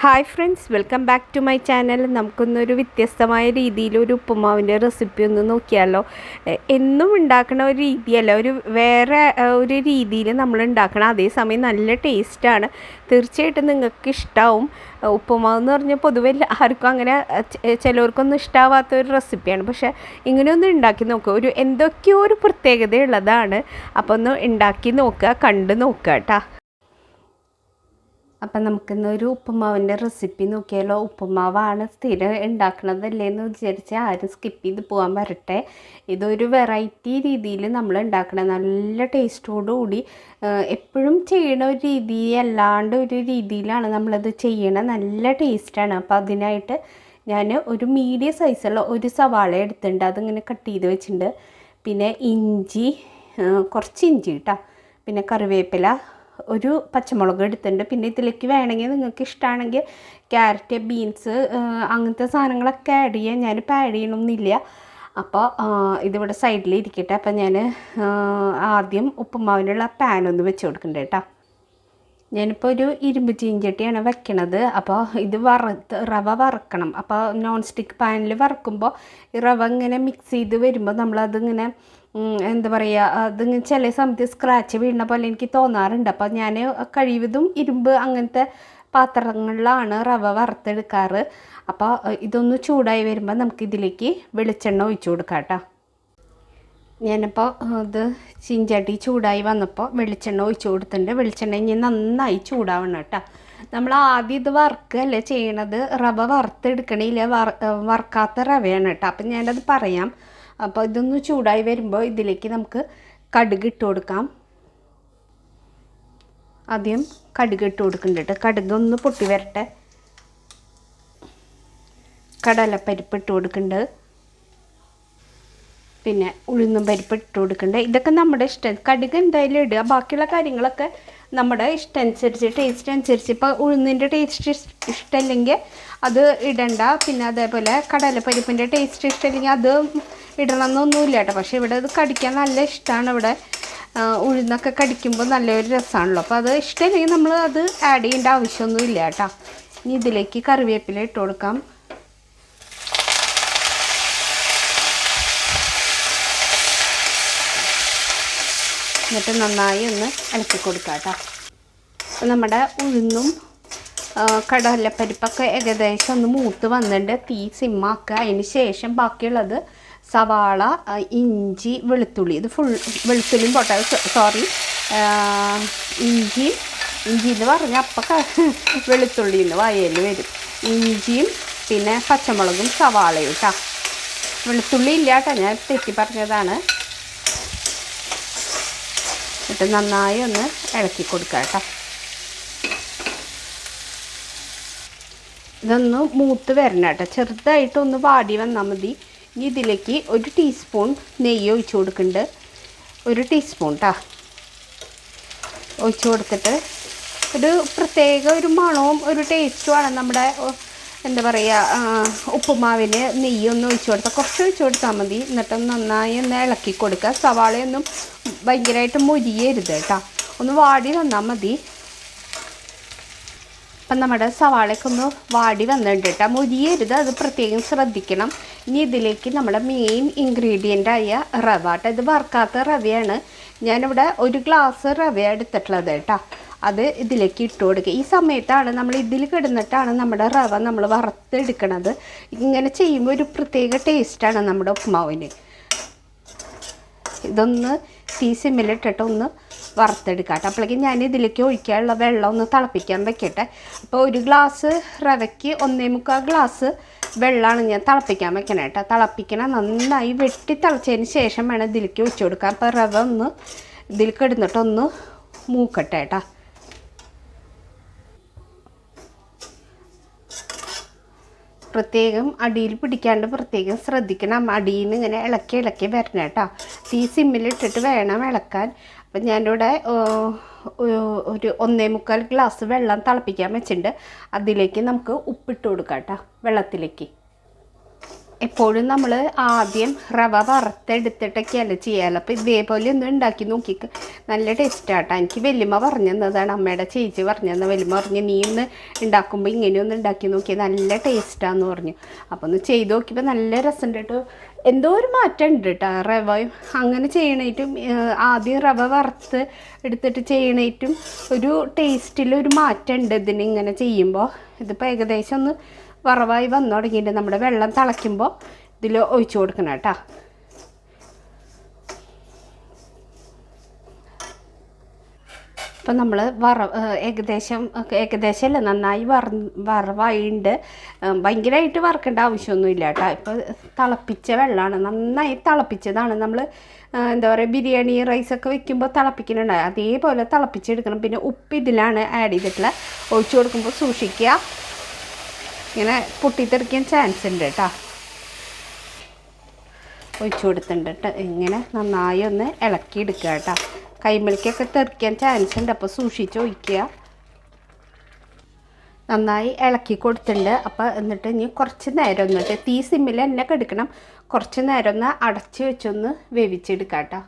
Hi friends, welcome back to my channel. നമുക്കൊന്നൊരു വ്യത്യസ്തമായ രീതിയിൽ ഒരു ഉപ്പുമാവിൻ്റെ റെസിപ്പി ഒന്ന് നോക്കിയാലോ. എന്നും ഉണ്ടാക്കുന്ന ഒരു രീതിയല്ല, വേറെ ഒരു രീതിയിൽ നമ്മൾ ഉണ്ടാക്കണം. അതേസമയം നല്ല ടേസ്റ്റാണ്. തീർച്ചയായിട്ടും നിങ്ങൾക്ക് ഇഷ്ടമാവും. ഉപ്പുമാവ് എന്ന് പറഞ്ഞാൽ പൊതുവെ ആർക്കും അങ്ങനെ ചിലവർക്കൊന്നും ഇഷ്ടമാവാത്ത ഒരു റെസിപ്പിയാണ്. പക്ഷേ ഇങ്ങനെയൊന്ന് ഉണ്ടാക്കി നോക്കുക. എന്തൊക്കെയോ ഒരു പ്രത്യേകതയുള്ളതാണ്. അപ്പോൾ ഒന്ന് ഉണ്ടാക്കി നോക്കുക, കണ്ടു നോക്കുക കേട്ടോ. അപ്പം നമുക്കിന്നൊരു ഉപ്പുമാവിൻ്റെ റെസിപ്പി നോക്കിയാലോ. ഉപ്പുമാവാണ് സ്ഥിരം ഉണ്ടാക്കണതല്ലേ എന്ന് വിചാരിച്ച് ആരും സ്കിപ്പ് ചെയ്ത് പോകാൻ വരട്ടെ. ഇതൊരു വെറൈറ്റി രീതിയിൽ നമ്മൾ ഉണ്ടാക്കണം. നല്ല ടേസ്റ്റോടുകൂടി എപ്പോഴും ചെയ്യണ ഒരു രീതി അല്ലാണ്ട് ഒരു രീതിയിലാണ് നമ്മളത് ചെയ്യണത്. നല്ല ടേസ്റ്റാണ്. അപ്പോൾ അതിനായിട്ട് ഞാൻ ഒരു മീഡിയം സൈസുള്ള ഒരു സവാള എടുത്തിട്ടുണ്ട്. അതിങ്ങനെ കട്ട് ചെയ്ത് വെച്ചിട്ടുണ്ട്. പിന്നെ ഇഞ്ചി, കുറച്ച് ഇഞ്ചി കേട്ടോ. പിന്നെ കറിവേപ്പില, ഒരു പച്ചമുളക് എടുത്തിട്ടുണ്ട്. പിന്നെ ഇതിലേക്ക് വേണമെങ്കിൽ നിങ്ങൾക്ക് ഇഷ്ടമാണെങ്കിൽ ക്യാരറ്റ്, ബീൻസ് അങ്ങനത്തെ സാധനങ്ങളൊക്കെ ആഡ് ചെയ്യാം. ഞാനിപ്പോൾ ആഡ് ചെയ്യണമെന്നില്ല. അപ്പോൾ ഇതിവിടെ സൈഡിൽ ഇരിക്കട്ടെ. അപ്പോൾ ഞാൻ ആദ്യം ഉപ്പുമാവിനുള്ള പാനൊന്ന് വെച്ച് കൊടുക്കണ്ടേ കേട്ടോ. ഞാനിപ്പോൾ ഒരു ഇരുമ്പ് ചീഞ്ചട്ടിയാണ് വെക്കണത്. അപ്പോൾ ഇത് റവ വറക്കണം. അപ്പോൾ നോൺ സ്റ്റിക്ക് പാനിൽ വറക്കുമ്പോൾ ഈ റവ ഇങ്ങനെ മിക്സ് ചെയ്ത് വരുമ്പോൾ നമ്മളതിങ്ങനെ എന്താ പറയുക, അതിങ്ങനെ ചില സമയത്ത് സ്ക്രാച്ച് വീഴുന്ന പോലെ എനിക്ക് തോന്നാറുണ്ട്. അപ്പോൾ ഞാൻ കഴിവതും ഇരുമ്പ് അങ്ങനത്തെ പാത്രങ്ങളിലാണ് റവ വറുത്തെടുക്കാറ്. അപ്പോൾ ഇതൊന്ന് ചൂടായി വരുമ്പോൾ നമുക്കിതിലേക്ക് വെളിച്ചെണ്ണ ഒഴിച്ചു കൊടുക്കാം കേട്ടോ. ഞാനിപ്പോൾ ഇത് ചീഞ്ചട്ടി ചൂടായി വന്നപ്പോൾ വെളിച്ചെണ്ണ ഒഴിച്ചു കൊടുത്തിട്ടുണ്ട്. വെളിച്ചെണ്ണ ഇനി നന്നായി ചൂടാവണം കേട്ടോ. നമ്മൾ ആദ്യം ഇത് വറുക്കുകയല്ലേ ചെയ്യണത്, റവ വറുത്തെടുക്കണില്ല, വറുക്കാത്ത റവയാണ് കേട്ടോ. അപ്പം ഞാനത് പറയാം. അപ്പോൾ ഇതൊന്ന് ചൂടായി വരുമ്പോൾ ഇതിലേക്ക് നമുക്ക് കടുക് ഇട്ട് കൊടുക്കാം. ആദ്യം കടുക് ഇട്ട് കൊടുക്കുന്നുണ്ട്. കടുക് ഒന്ന് പൊട്ടി വരട്ടെ. കടലപ്പരിപ്പ് ഇട്ട് കൊടുക്കുന്നുണ്ട്. പിന്നെ ഉഴുന്നും പരിപ്പ് ഇട്ട് കൊടുക്കുന്നുണ്ട്. ഇതൊക്കെ നമ്മുടെ ഇഷ്ടം. കടുക് എന്തായാലും ഇടുക. ബാക്കിയുള്ള കാര്യങ്ങളൊക്കെ നമ്മുടെ ഇഷ്ടം അനുസരിച്ച്, ടേസ്റ്റ് അനുസരിച്ച്. ഇപ്പോൾ ഉഴുന്നിൻ്റെ ടേസ്റ്റ് ഇഷ്ടമല്ലെങ്കിൽ അത് ഇടണ്ട. പിന്നെ അതേപോലെ കടലപ്പരിപ്പിൻ്റെ ടേസ്റ്റ് ഇഷ്ടമല്ലെങ്കിൽ അത് ഇടണമെന്നൊന്നുമില്ല കേട്ടോ. പക്ഷേ ഇവിടെ അത് കടിക്കാൻ നല്ല ഇഷ്ടമാണ്. ഇവിടെ ഉഴുന്നൊക്കെ കടിക്കുമ്പോൾ നല്ലൊരു രസമാണല്ലോ. അപ്പോൾ അത് ഇഷ്ടമില്ലെങ്കിൽ നമ്മൾ അത് ആഡ് ചെയ്യേണ്ട ആവശ്യമൊന്നുമില്ല കേട്ടോ. ഇനി ഇതിലേക്ക് കറിവേപ്പില ഇട്ട് കൊടുക്കാം. എന്നിട്ട് നന്നായി ഒന്ന് ഇളക്കി കൊടുക്കാം കേട്ടോ. അപ്പോൾ നമ്മുടെ ഉഴുന്നും കടലപ്പരിപ്പൊക്കെ ഏകദേശം ഒന്ന് മൂത്ത് വന്നിട്ട് തീ സിമ്മാക്കുക. അതിന് ശേഷം ബാക്കിയുള്ളത് സവാള, ഇഞ്ചി, വെളുത്തുള്ളി. ഇത് വെളുത്തുള്ളിയും ഇഞ്ചി എന്ന് പറഞ്ഞാൽ അപ്പം വെളുത്തുള്ളി എന്ന് വായയിൽ വരും. ഇഞ്ചിയും പിന്നെ പച്ചമുളകും സവാളയും കേട്ടോ. വെളുത്തുള്ളി ഇല്ല കേട്ടോ, ഞാൻ തെറ്റി പറഞ്ഞതാണ്. എന്നിട്ട് നന്നായി ഒന്ന് ഇളക്കി കൊടുക്കുക കേട്ടോ. ഇതൊന്ന് മൂത്ത് വരണം കേട്ടോ. ചെറുതായിട്ടൊന്ന് വാടി വന്നാൽ മതി. ഇനി ഇതിലേക്ക് ഒരു ടീസ്പൂൺ നെയ്യ് ഒഴിച്ച് കൊടുക്കുന്നുണ്ട്. ഒരു ടീസ്പൂൺ കേട്ടോ ഒഴിച്ച് കൊടുത്തിട്ട് ഒരു പ്രത്യേക ഒരു മണവും ഒരു ടേസ്റ്റുമാണ് നമ്മുടെ എന്താ പറയുക ഉപ്പുമാവിന്. നെയ്യൊന്ന് ഒഴിച്ച് കൊടുത്താൽ കുറച്ച് ഒഴിച്ച് കൊടുത്താൽ മതി. എന്നിട്ടൊന്ന് നന്നായി ഒന്ന് ഇളക്കി കൊടുക്കുക. സവാളയൊന്നും ഭയങ്കരമായിട്ട് മുരിയരുത് കേട്ടോ, ഒന്ന് വാടി വന്നാൽ മതി. അപ്പം നമ്മുടെ സവാളയൊക്കെ ഒന്ന് വാടി വന്നിട്ടുണ്ട് കേട്ടോ. മുരിയരുത്, അത് പ്രത്യേകം ശ്രദ്ധിക്കണം. ഇനി ഇതിലേക്ക് നമ്മുടെ മെയിൻ ഇൻഗ്രീഡിയൻ്റായ റവ കേട്ടോ. ഇത് വറുക്കാത്ത റവയാണ്. ഞാനിവിടെ ഒരു ഗ്ലാസ് റവ എടുത്തിട്ടുള്ളത് കേട്ടോ. അത് ഇതിലേക്ക് ഇട്ട് കൊടുക്കുക. ഈ സമയത്താണ് നമ്മൾ ഇതിൽ കിടന്നിട്ടാണ് നമ്മുടെ റവ നമ്മൾ വറുത്തെടുക്കണത്. ഇങ്ങനെ ചെയ്യുമ്പോൾ ഒരു പ്രത്യേക ടേസ്റ്റാണ് നമ്മുടെ ഉപ്പുമാവിന്. ഇതൊന്ന് തീ സിമ്മിലിട്ടിട്ട് ഒന്ന് വറുത്തെടുക്കാം. അപ്പോഴേക്കും ഞാൻ ഇതിലേക്ക് ഒഴിക്കാനുള്ള വെള്ളം ഒന്ന് തിളപ്പിക്കാൻ വെക്കട്ടെ. അപ്പോൾ ഒരു ഗ്ലാസ് റവയ്ക്ക് 1.25 ഗ്ലാസ് വെള്ളമാണ് ഞാൻ തിളപ്പിക്കാൻ വെക്കണേ കേട്ടോ. തിളപ്പിക്കണം, നന്നായി വെട്ടി തിളച്ചതിന് ശേഷം വേണം ഇതിലേക്ക് ഒഴിച്ചു കൊടുക്കാം. അപ്പോൾ റവ ഒന്ന് ഇതിൽ കിടന്നിട്ടൊന്ന് മൂക്കട്ടെ കേട്ടോ. പ്രത്യേകം അടിയിൽ പിടിക്കാണ്ട് പ്രത്യേകം ശ്രദ്ധിക്കണം. അടിയിൽ നിന്ന് ഇങ്ങനെ ഇളക്കി വരണം കേട്ടോ. തീ സിമ്മിലിട്ടിട്ട് വേണം ഇളക്കാൻ. അപ്പം ഞാനിവിടെ ഒരു 1.25 ഗ്ലാസ് വെള്ളം തിളപ്പിക്കാൻ വെച്ചിട്ടുണ്ട്. അതിലേക്ക് നമുക്ക് ഉപ്പിട്ട് കൊടുക്കാം കേട്ടോ. വെള്ളത്തിലേക്ക് എപ്പോഴും നമ്മൾ ആദ്യം റവ വറുത്തെടുത്തിട്ടൊക്കെയല്ല ചെയ്യാറ്. അപ്പോൾ ഇതേപോലെ ഒന്ന് ഉണ്ടാക്കി നോക്കിക്ക്, നല്ല ടേസ്റ്റാട്ടോ. എനിക്ക് വല്യമ്മ പറഞ്ഞു തന്നതാണ്, അമ്മയുടെ ചേച്ചി പറഞ്ഞു തന്നെ. വല്യമ്മ പറഞ്ഞു നീ ഒന്ന് ഉണ്ടാക്കുമ്പോൾ ഇങ്ങനെയൊന്ന് ഉണ്ടാക്കി നോക്കിയാൽ നല്ല ടേസ്റ്റാന്ന് പറഞ്ഞു. അപ്പോൾ ഒന്ന് ചെയ്ത് നോക്കിയപ്പോൾ നല്ല രസമുണ്ട് കേട്ടോ. എന്തോ ഒരു മാറ്റം ഉണ്ട് കേട്ടോ റവയും അങ്ങനെ ചെയ്യണേറ്റും ആദ്യം റവ വറുത്ത് എടുത്തിട്ട് ചെയ്യണേറ്റും ഒരു ടേസ്റ്റിലൊരു മാറ്റം ഉണ്ട് ഇതിന് ഇങ്ങനെ ചെയ്യുമ്പോൾ. ഇതിപ്പോൾ ഏകദേശം ഒന്ന് വറവായി വന്നു തുടങ്ങിയിട്ട് നമ്മുടെ വെള്ളം തിളയ്ക്കുമ്പോൾ ഇതിൽ ഒഴിച്ചു കൊടുക്കണം കേട്ടോ. ഇപ്പം നമ്മൾ ഏകദേശമല്ല നന്നായി വറവായിട്ടുണ്ട്. ഭയങ്കരമായിട്ട് വറക്കേണ്ട ആവശ്യമൊന്നുമില്ല കേട്ടോ. ഇപ്പോൾ തിളപ്പിച്ച വെള്ളമാണ്, നന്നായി തിളപ്പിച്ചതാണ്. നമ്മൾ എന്താ പറയുക ബിരിയാണി റൈസൊക്കെ വെക്കുമ്പോൾ തിളപ്പിക്കുന്നുണ്ടായി അതേപോലെ തിളപ്പിച്ചെടുക്കണം. പിന്നെ ഉപ്പ് ഇതിലാണ് ആഡ് ചെയ്തിട്ടുള്ള. ഒഴിച്ചു കൊടുക്കുമ്പോൾ സൂക്ഷിക്കുക, ഇങ്ങനെ പൊട്ടിത്തെറിക്കാൻ ചാൻസ് ഉണ്ട് കേട്ടോ. ഒഴിച്ചു കൊടുത്തിട്ടുണ്ട് ഇങ്ങനെ നന്നായി ഒന്ന് ഇളക്കിയെടുക്കുക കേട്ടോ. കൈമലിക്കൊക്കെ തെറിക്കാൻ ചാൻസ് ഉണ്ട്, അപ്പോൾ സൂക്ഷിച്ച് ഒഴിക്കുക. നന്നായി ഇളക്കി കൊടുത്തിട്ടുണ്ട്. അപ്പോൾ എന്നിട്ട് ഇനി കുറച്ച് നേരം ഒന്നിട്ട് തീ സിമ്മിൽ തന്നെ കെടുക്കണം. കുറച്ച് നേരം ഒന്ന് അടച്ച് വെച്ചൊന്ന് വേവിച്ചെടുക്കാം കേട്ടോ.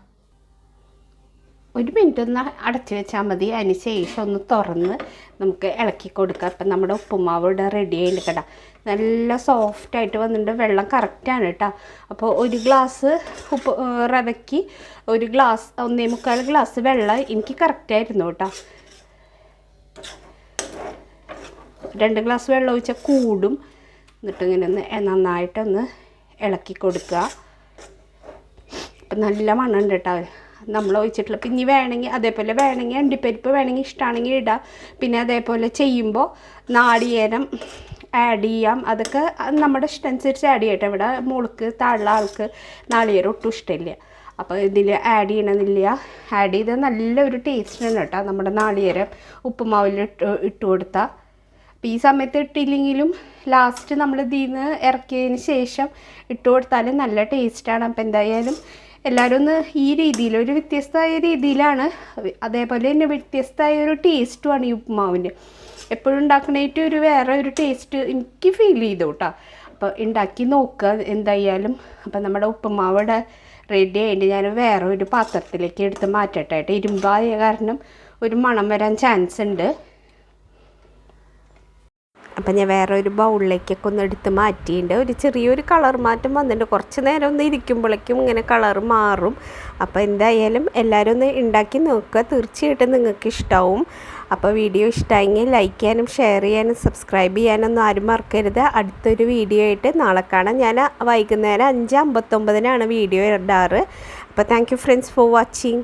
1 മിനിറ്റ് ഒന്ന് അടച്ച് വെച്ചാൽ മതി. അതിന് ശേഷം ഒന്ന് തുറന്ന് നമുക്ക് ഇളക്കി കൊടുക്കാം. അപ്പം നമ്മുടെ ഉപ്പുമാവ് ഇവിടെ റെഡി ആയിട്ട് കേട്ടോ. നല്ല സോഫ്റ്റായിട്ട് വന്നിട്ടുണ്ട്. വെള്ളം കറക്റ്റാണ് കേട്ടോ. അപ്പോൾ 1 ഗ്ലാസ് റവയ്ക്ക് 1 ഗ്ലാസ് 1.25 ഗ്ലാസ് വെള്ളം എനിക്ക് കറക്റ്റായിരുന്നു കേട്ടോ. 2 ഗ്ലാസ് വെള്ളം ഒഴിച്ചാൽ കൂടും. എന്നിട്ട് ഇങ്ങനെ ഒന്ന് നന്നായിട്ടൊന്ന് ഇളക്കി കൊടുക്കുക. അപ്പം നല്ല മണമുണ്ട് കേട്ടോ നമ്മൾ ഒഴിച്ചിട്ടുള്ള. പിന്നെ വേണമെങ്കിൽ അതേപോലെ വേണമെങ്കിൽ അണ്ടിപ്പരിപ്പ് വേണമെങ്കിൽ ഇഷ്ടമാണെങ്കിൽ ഇടാം. പിന്നെ അതേപോലെ ചെയ്യുമ്പോൾ നാളികേരം ആഡ് ചെയ്യാം. അതൊക്കെ നമ്മുടെ ഇഷ്ടമനുസരിച്ച് ആഡ് ചെയ്യട്ടെ. ഇവിടെ മോൾക്ക് താഴെ ആൾക്ക് നാളികേരം ഒട്ടും ഇഷ്ടമില്ല. അപ്പോൾ ഇതിൽ ആഡ് ചെയ്യണമെന്നില്ല. ആഡ് ചെയ്താൽ നല്ലൊരു ടേസ്റ്റാണ് കേട്ടോ നമ്മുടെ നാളികേരം ഉപ്പുമാവിൽ ഇട്ട് കൊടുത്താൽ. അപ്പോൾ ഈ സമയത്ത് ഇട്ടില്ലെങ്കിലും ലാസ്റ്റ് നമ്മൾ ഇതിൽ നിന്ന് ഇറക്കിയതിന് ശേഷം ഇട്ട് കൊടുത്താൽ നല്ല ടേസ്റ്റാണ്. അപ്പോൾ എന്തായാലും എല്ലാവരും ഒന്ന് ഈ രീതിയിൽ ഒരു വ്യത്യസ്തമായ രീതിയിലാണ്, അതേപോലെ തന്നെ വ്യത്യസ്തമായ ഒരു ടേസ്റ്റുമാണ് ഈ ഉപ്പുമാവിൻ്റെ. എപ്പോഴും ഉണ്ടാക്കണേറ്റ് ഒരു വേറെ ഒരു ടേസ്റ്റ് എനിക്ക് ഫീൽ ചെയ്തു കേട്ടോ. അപ്പോൾ ഉണ്ടാക്കി നോക്കുക എന്തായാലും. അപ്പോൾ നമ്മുടെ ഉപ്പുമാവിടെ റെഡി ആയിട്ട് ഞാൻ വേറെ ഒരു പാത്രത്തിലേക്ക് എടുത്ത് മാറ്റട്ടെ കേട്ടോ. ഇരുമ്പായ കാരണം ഒരു മണം വരാൻ ചാൻസ് ഉണ്ട്. അപ്പം ഞാൻ വേറെ ഒരു ബൗളിലേക്കൊക്കെ ഒന്ന് എടുത്ത് മാറ്റിയിട്ടുണ്ട്. ഒരു ചെറിയൊരു കളർ മാറ്റം വന്നിട്ടുണ്ട്. കുറച്ച് നേരം ഒന്ന് ഇരിക്കുമ്പോഴേക്കും ഇങ്ങനെ കളർ മാറും. അപ്പോൾ എന്തായാലും എല്ലാവരും ഒന്ന് ഉണ്ടാക്കി നോക്കുക, തീർച്ചയായിട്ടും നിങ്ങൾക്ക് ഇഷ്ടമാവും. അപ്പോൾ വീഡിയോ ഇഷ്ടമായെങ്കിൽ ലൈക്ക് ചെയ്യാനും ഷെയർ ചെയ്യാനും സബ്സ്ക്രൈബ് ചെയ്യാനൊന്നും ആരും മറക്കരുത്. അടുത്തൊരു വീഡിയോ ആയിട്ട് നാളെ കാണാം. ഞാൻ വൈകുന്നേരം 5:59 വീഡിയോ ഇടാറ്. അപ്പോൾ thank you friends for watching.